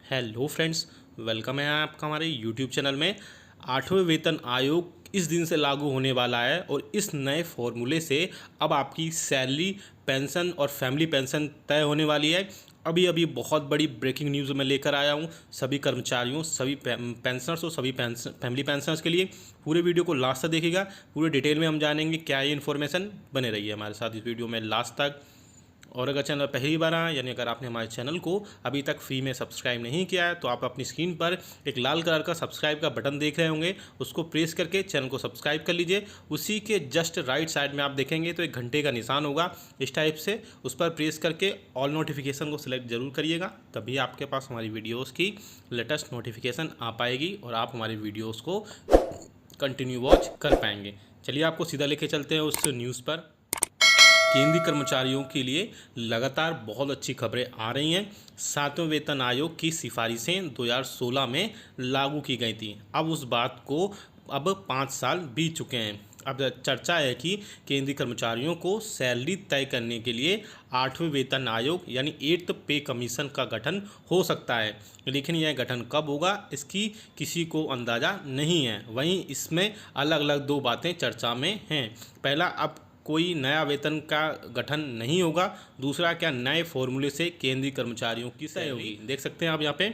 Hello friends, welcome है आपका हमारे यूट्यूब चैनल में। 8वें वेतन आयोग इस दिन से लागू होने वाला है और इस नए फॉर्मूले से अब आपकी सैलरी, पेंशन और फैमिली पेंशन तय होने वाली है। अभी अभी बहुत बड़ी ब्रेकिंग न्यूज़ मैं लेकर आया हूँ सभी कर्मचारियों, सभी पेंशनर्स और सभी फैमिली पेंशनर्स के लिए। पूरे वीडियो को लास्ट तक देखिएगा, पूरे डिटेल में हम जानेंगे क्या ये इन्फॉर्मेशन। बने रहिए हमारे साथ इस वीडियो में लास्ट तक। और अगर चैनल पहली बार आए, यानी अगर आपने हमारे चैनल को अभी तक फ्री में सब्सक्राइब नहीं किया है, तो आप अपनी स्क्रीन पर एक लाल कलर का सब्सक्राइब का बटन देख रहे होंगे, उसको प्रेस करके चैनल को सब्सक्राइब कर लीजिए। उसी के जस्ट राइट साइड में आप देखेंगे तो एक घंटे का निशान होगा इस टाइप से, उस पर प्रेस करके ऑल नोटिफिकेशन को सिलेक्ट जरूर करिएगा, तभी आपके पास हमारी वीडियोज़ की लेटेस्ट नोटिफिकेशन आ पाएगी और आप हमारी वीडियोज़ को कंटिन्यू वॉच कर पाएंगे। चलिए आपको सीधा लेके चलते हैं उस न्यूज़ पर। केंद्रीय कर्मचारियों के लिए लगातार बहुत अच्छी खबरें आ रही हैं। 7वें वेतन आयोग की सिफारिशें 2016 में लागू की गई थी। अब उस बात को 5 साल बीत चुके हैं। अब चर्चा है कि केंद्रीय कर्मचारियों को सैलरी तय करने के लिए 8वें वेतन आयोग यानी 8th पे कमीशन का गठन हो सकता है, लेकिन यह गठन कब होगा इसकी किसी को अंदाज़ा नहीं है। वहीं इसमें अलग अलग दो बातें चर्चा में हैं। पहला, अब कोई नया वेतन का गठन नहीं होगा। दूसरा, क्या नए फॉर्मूले से केंद्रीय कर्मचारियों की तय होगी। देख सकते हैं आप यहाँ पे।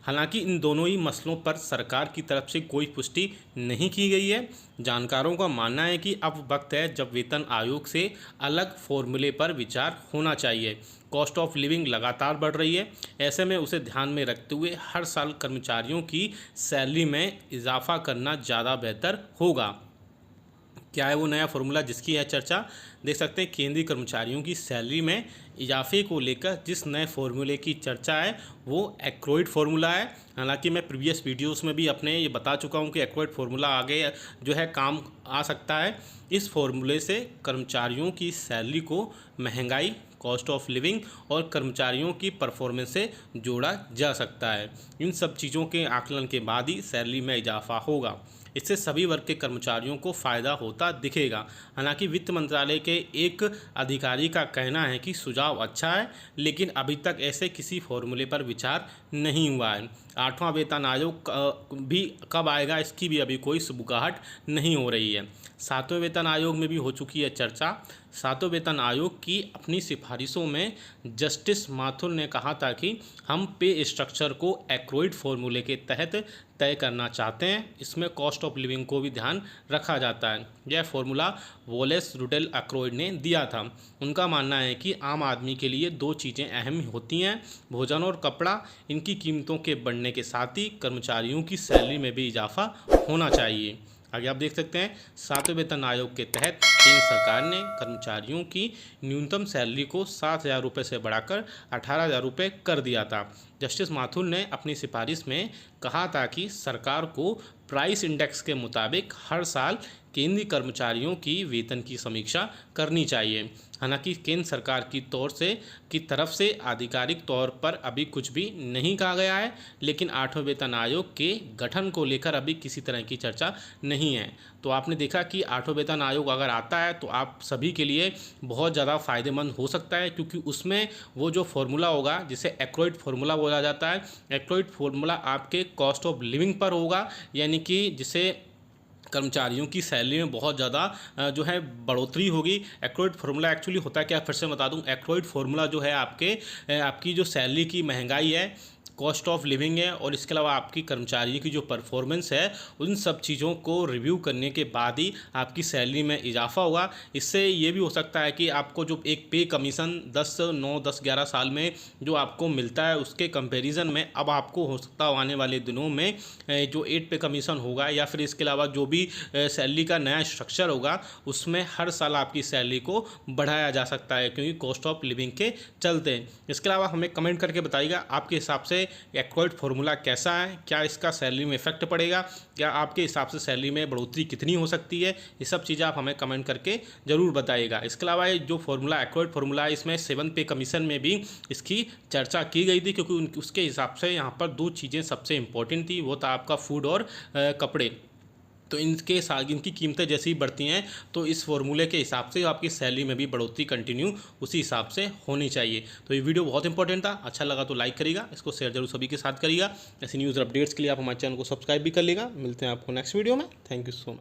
हालांकि इन दोनों ही मसलों पर सरकार की तरफ से कोई पुष्टि नहीं की गई है। जानकारों का मानना है कि अब वक्त है जब वेतन आयोग से अलग फॉर्मूले पर विचार होना चाहिए। कॉस्ट ऑफ लिविंग लगातार बढ़ रही है, ऐसे में उसे ध्यान में रखते हुए हर साल कर्मचारियों की सैलरी में इजाफा करना ज़्यादा बेहतर होगा। क्या है वो नया फॉर्मूला जिसकी है चर्चा। देख सकते हैं केंद्रीय कर्मचारियों की सैलरी में इजाफे को लेकर जिस नए फॉर्मूले की चर्चा है वो एक्रोइड फार्मूला है। हालांकि मैं प्रीवियस वीडियोस में भी अपने ये बता चुका हूँ कि एक्रोइड फार्मूला आगे जो है काम आ सकता है। इस फार्मूले से कर्मचारियों की सैलरी को महंगाई, कॉस्ट ऑफ लिविंग और कर्मचारियों की परफॉर्मेंस से जोड़ा जा सकता है। इन सब चीज़ों के आकलन के बाद ही सैलरी में इजाफा होगा। इससे सभी वर्ग के कर्मचारियों को फ़ायदा होता दिखेगा। हालांकि वित्त मंत्रालय के एक अधिकारी का कहना है कि सुझाव अच्छा है, लेकिन अभी तक ऐसे किसी फॉर्मूले पर विचार नहीं हुआ है। 8वां वेतन आयोग भी कब आएगा इसकी भी अभी कोई सुबुगाहट नहीं हो रही है। 7वें वेतन आयोग में भी हो चुकी है चर्चा। 7वें वेतन आयोग की अपनी सिफारिशों में जस्टिस माथुर ने कहा था कि हम पे स्ट्रक्चर को एक्रोइड फॉर्मूले के तहत तय करना चाहते हैं। इसमें कॉस्ट ऑफ लिविंग को भी ध्यान रखा जाता है। यह फॉर्मूला वोलेस रुडेल एक्रोइड ने दिया था। उनका मानना है कि आम आदमी के लिए दो चीज़ें अहम होती हैं, भोजन और कपड़ा। इनकी कीमतों के बढ़ने के साथ ही कर्मचारियों की सैलरी में भी इजाफा होना चाहिए। आगे आप देख सकते हैं 7वें वेतन आयोग के तहत केंद्र सरकार ने कर्मचारियों की न्यूनतम सैलरी को 7,000 रुपये से बढ़ाकर 18,000 रुपये कर दिया था। जस्टिस माथुर ने अपनी सिफारिश में कहा था कि सरकार को प्राइस इंडेक्स के मुताबिक हर साल केंद्रीय कर्मचारियों की वेतन की समीक्षा करनी चाहिए। हालांकि केंद्र सरकार की तरफ से आधिकारिक तौर पर अभी कुछ भी नहीं कहा गया है, लेकिन 8वें वेतन आयोग के गठन को लेकर अभी किसी तरह की चर्चा नहीं है। तो आपने देखा कि 8वां वेतन आयोग अगर आता है तो आप सभी के लिए बहुत ज़्यादा फ़ायदेमंद हो सकता है, क्योंकि उसमें वो जो फार्मूला होगा जिसे एक्रोइड फार्मूला बोला जाता है, एक्रोइड फार्मूला आपके कॉस्ट ऑफ लिविंग पर होगा, यानी कि जिसे कर्मचारियों की सैलरी में बहुत ज़्यादा जो है बढ़ोतरी होगी। एक्रोइड फार्मूला एक्चुअली होता है क्या, फिर से बता दूं। एक्रोइड फार्मूला जो है आपकी जो सैलरी की महंगाई है, कॉस्ट ऑफ लिविंग है और इसके अलावा आपकी कर्मचारी की जो परफॉर्मेंस है, उन सब चीज़ों को रिव्यू करने के बाद ही आपकी सैलरी में इजाफा होगा। इससे ये भी हो सकता है कि आपको जो एक पे कमीशन 10 साल में जो आपको मिलता है उसके कंपैरिजन में अब आपको हो सकता है आने वाले दिनों में जो 8 पे कमीशन होगा या फिर इसके अलावा जो भी सैलरी का नया स्ट्रक्चर होगा उसमें हर साल आपकी सैलरी को बढ़ाया जा सकता है, क्योंकि कॉस्ट ऑफ लिविंग के चलते। इसके अलावा हमें कमेंट करके बताइएगा आपके हिसाब से एक्रोइड फार्मूला कैसा है, क्या इसका सैलरी में इफेक्ट पड़ेगा, क्या आपके हिसाब से सैलरी में बढ़ोतरी कितनी हो सकती है। ये सब चीज़ें आप हमें कमेंट करके ज़रूर बताइएगा। इसके अलावा ये जो फार्मूला एक्रोइड फार्मूला है, इसमें 7 पे कमीशन में भी इसकी चर्चा की गई थी, क्योंकि उसके हिसाब से यहाँ पर दो चीज़ें सबसे इंपॉर्टेंट थी, वो था आपका फूड और कपड़े। तो इनके साथ इनकी कीमतें जैसे ही बढ़ती हैं तो इस फॉर्मूले के हिसाब से आपकी सैलरी में भी बढ़ोतरी कंटिन्यू उसी हिसाब से होनी चाहिए। तो ये वीडियो बहुत इंपॉर्टेंट था, अच्छा लगा तो लाइक करिएगा, इसको शेयर जरूर सभी के साथ करिएगा। ऐसी न्यूज़ अपडेट्स के लिए आप हमारे चैनल को सब्सक्राइब भी कर लीजिएगा। मिलते हैं आपको नेक्स्ट वीडियो में। Thank you so much.